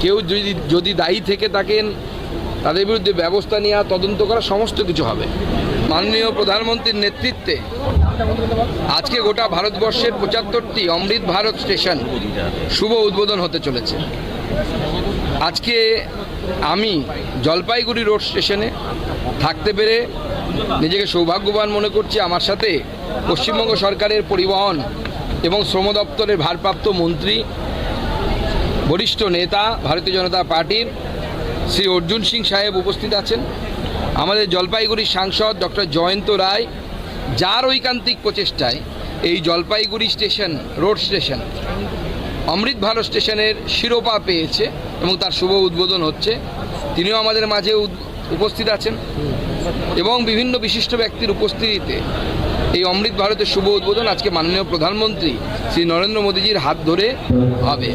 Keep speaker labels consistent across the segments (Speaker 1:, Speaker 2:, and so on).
Speaker 1: কেউ যদি দায়ী থেকে থাকেন তাদের বিরুদ্ধে ব্যবস্থা নেওয়া, তদন্ত করা, সমস্ত কিছু হবে। মাননীয় প্রধানমন্ত্রীর নেতৃত্বে আজকে গোটা ভারতবর্ষের ৭৫টি অমৃত ভারত স্টেশন শুভ উদ্বোধন হতে চলেছে। আজকে আমি জলপাইগুড়ি রোড স্টেশনে থাকতে পেরে নিজেকে সৌভাগ্যবান মনে করছি। আমার সাথে পশ্চিমবঙ্গ সরকারের পরিবহন এবং শ্রম দপ্তরের ভারপ্রাপ্ত মন্ত্রী, বরিষ্ঠ নেতা ভারতীয় জনতা পার্টির শ্রী অর্জুন সিং সাহেব উপস্থিত আছেন। আমাদের জলপাইগুড়ির সাংসদ ডক্টর জয়ন্ত রায়, যার ঐকান্তিক প্রচেষ্টায় এই জলপাইগুড়ি স্টেশন, রোড স্টেশন অমৃত ভারত স্টেশনের শিরোপা পেয়েছে এবং তার শুভ উদ্বোধন হচ্ছে, তিনিও আমাদের মাঝে উপস্থিত আছেন। এবং বিভিন্ন বিশিষ্ট ব্যক্তির উপস্থিতিতে এই অমৃত ভারতের শুভ উদ্বোধন আজকে মাননীয় প্রধানমন্ত্রী শ্রী নরেন্দ্র মোদীজির হাত ধরে হবে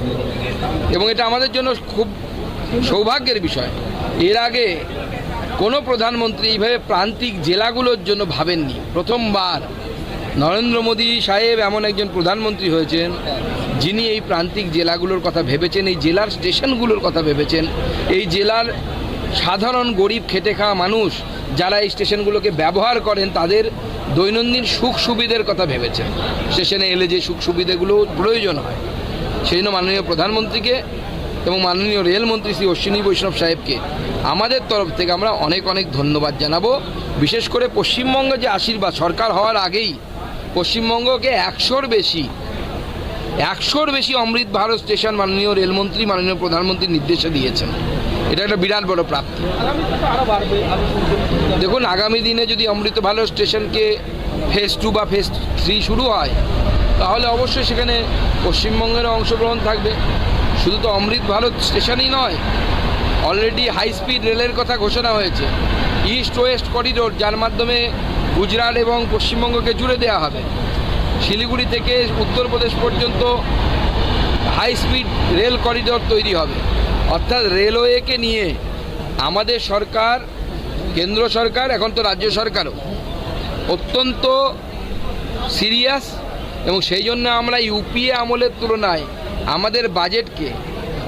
Speaker 1: এবং এটা আমাদের জন্য খুব সৌভাগ্যের বিষয়। এর আগে কোনো প্রধানমন্ত্রী এইভাবে প্রান্তিক জেলাগুলোর জন্য ভাবেননি। প্রথমবার নরেন্দ্র মোদী সাহেব এমন একজন প্রধানমন্ত্রী হয়েছেন যিনি এই প্রান্তিক জেলাগুলোর কথা ভেবেছেন, এই জেলার স্টেশনগুলোর কথা ভেবেছেন, এই জেলার সাধারণ গরিব খেটে খাওয়া মানুষ যারা এই স্টেশনগুলোকে ব্যবহার করেন তাদের দৈনন্দিন সুখ সুবিধের কথা ভেবেছেন। স্টেশনে এলে যে সুখ সুবিধাগুলো প্রয়োজন হয় সেই জন্য মাননীয় প্রধানমন্ত্রীকে এবং মাননীয় রেলমন্ত্রী শ্রী অশ্বিনী বৈষ্ণব সাহেবকে আমাদের তরফ থেকে আমরা অনেক অনেক ধন্যবাদ জানাবো। বিশেষ করে পশ্চিমবঙ্গে যে আশীর্বাদ, সরকার হওয়ার আগেই পশ্চিমবঙ্গকে ১০০-র বেশি অমৃত ভারত স্টেশন মাননীয় রেলমন্ত্রী, মাননীয় প্রধানমন্ত্রীর নির্দেশে দিয়েছেন। এটা একটা বিরাট বড় প্রাপ্তি। দেখুন, আগামী দিনে যদি অমৃত ভারত স্টেশনকে ফেজ 2 বা ফেজ 3 শুরু হয় তাহলে অবশ্যই সেখানে পশ্চিমবঙ্গের অংশগ্রহণ থাকবে। শুধু তো অমৃত ভারত স্টেশনই নয়, অলরেডি হাই স্পিড রেলের কথা ঘোষণা হয়েছে, ইস্ট ওয়েস্ট করিডোর, যার মাধ্যমে গুজরাট এবং পশ্চিমবঙ্গকে জুড়ে দেওয়া হবে। শিলিগুড়ি থেকে উত্তরপ্রদেশ পর্যন্ত হাই স্পিড রেল করিডোর তৈরি হবে। অর্থাৎ রেলওয়েকে নিয়ে আমাদের সরকার, কেন্দ্র সরকার, এখন তো রাজ্য সরকারও অত্যন্ত সিরিয়াস এবং সেই জন্য আমরা ইউপিএ আমলের তুলনায় আমাদের বাজেটকে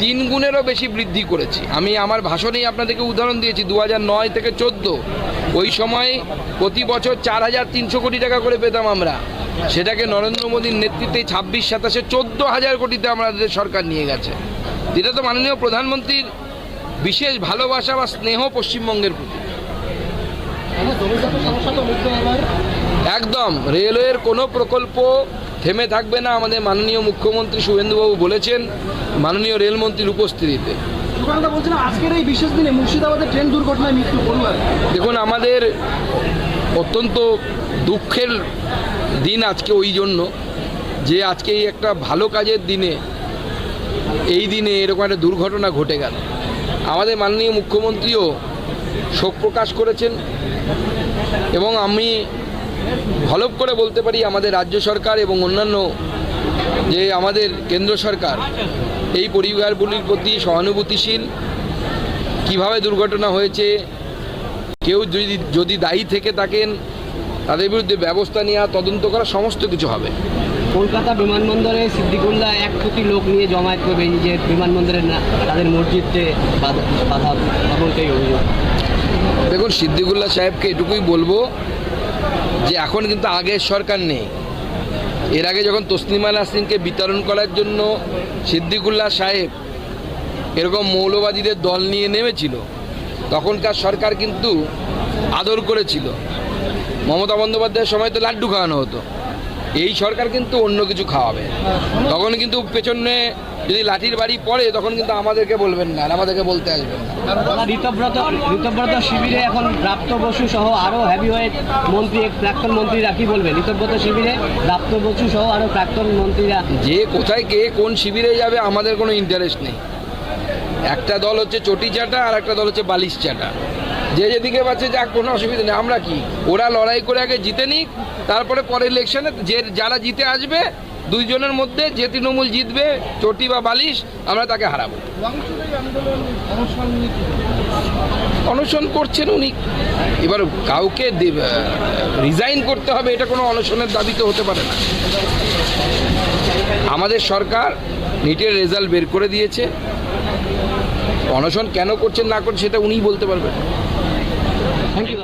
Speaker 1: 3 গুণেরও বেশি বৃদ্ধি করেছি। আমি আমার ভাষণেই আপনাদেরকে উদাহরণ দিয়েছি, 2009 থেকে 14 ওই সময় প্রতি বছর 4,300 কোটি টাকা করে পেতাম আমরা, সেটাকে নরেন্দ্র মোদীর নেতৃত্বে 26-27-এ 14,000 কোটিতে আমাদের সরকার নিয়ে গেছে। এটা তো মাননীয় প্রধানমন্ত্রীর বিশেষ ভালোবাসা বা স্নেহ পশ্চিমবঙ্গের প্রতি। একদম রেলওয়ের কোনো প্রকল্প থেমে থাকবে না। আমাদের মাননীয় মুখ্যমন্ত্রী শুভেন্দুবাবু বলেছেন মাননীয় রেলমন্ত্রীর উপস্থিতিতে।
Speaker 2: আজকের এই বিশেষ দিনে মুর্শিদাবাদের ট্রেন দুর্ঘটনায় মৃত্যু হল।
Speaker 1: দেখুন, আমাদের অত্যন্ত দুঃখের দিন আজকে, ওই জন্য যে আজকে এই একটা ভালো কাজের দিনে, এই দিনে এরকম একটা দুর্ঘটনা ঘটে গেল। আমাদের মাননীয় মুখ্যমন্ত্রীও শোক প্রকাশ করেছেন এবং আমি হলফ করে বলতে পারি আমাদের রাজ্য সরকার এবং অন্যান্য যে আমাদের কেন্দ্র সরকার এই পরিবারগুলির প্রতি সহানুভূতিশীল। কিভাবে দুর্ঘটনা হয়েছে, কেউ যদি দায়ী থেকে থাকেন তাদের বিরুদ্ধে ব্যবস্থা নেওয়া, তদন্ত করা, সমস্ত কিছু হবে।
Speaker 2: কলকাতা বিমানবন্দরে সিদ্দিকুল্লাহ 1 কোটি লোক নিয়ে জমায়েত করবে নিজের বিমানবন্দরে, না তাদের মসজিদে বাধা এমনটাই অভিযোগ।
Speaker 1: দেখুন, সিদ্দিকুল্লাহ সাহেবকে এটুকুই বলবো যে এখন কিন্তু আগের সরকার নেই। এর আগে যখন তসলিমা নাসরিনকে বিতরণ করার জন্য সিদ্দিকুল্লাহ সাহেব এরকম মৌলবাদীদের দল নিয়ে নেমেছিল, তখনকার সরকার কিন্তু আদর করেছিল। মমতা বন্দ্যোপাধ্যায়ের সময় তো লাড্ডু খাওয়ানো হতো, এই সরকার কিন্তু অন্য কিছু খাওয়াবে। তখন কিন্তু পেছনে যদি লাঠির বাড়ি পড়ে তখন কিন্তু আমাদেরকে বলবেন না, আর আমাদেরকে বলতে আসবেন না।
Speaker 2: ঋতব্রত শিবিরে এখন প্রাপ্ত বসু সহ আরও হেভিওয়েট মন্ত্রী, প্রাক্তন মন্ত্রীরা কি বলবেন? ঋতব্রত শিবিরে প্রাপ্ত বসু সহ আরও প্রাক্তন মন্ত্রীরা, যে
Speaker 1: কোথায় কে কোন শিবিরে যাবে আমাদের কোনো ইন্টারেস্ট নেই। একটা দল হচ্ছে চটি চাটা আর একটা দল হচ্ছে বালিশ চাটা। যে যেদিকে পাচ্ছে যাক, কোনো অসুবিধা নেই। আমরা কি, ওরা লড়াই করে আগে জিতে নিক, তারপরে পরের ইলেকশনে যারা জিতে আসবে দুইজনের মধ্যে যে তৃণমূল জিতবে, চটি বা বালিশ, আমরা তাকে হারাবো। অনশন করছেন উনি, এবার কাউকে রিজাইন করতে হবে এটা কোনো অনশনের দাবি তো হতে পারে না। আমাদের সরকার নিটের রেজাল্ট বের করে দিয়েছে, অনশন কেন করছেন না করছেন সেটা উনিই বলতে পারবেন।
Speaker 2: Thank you.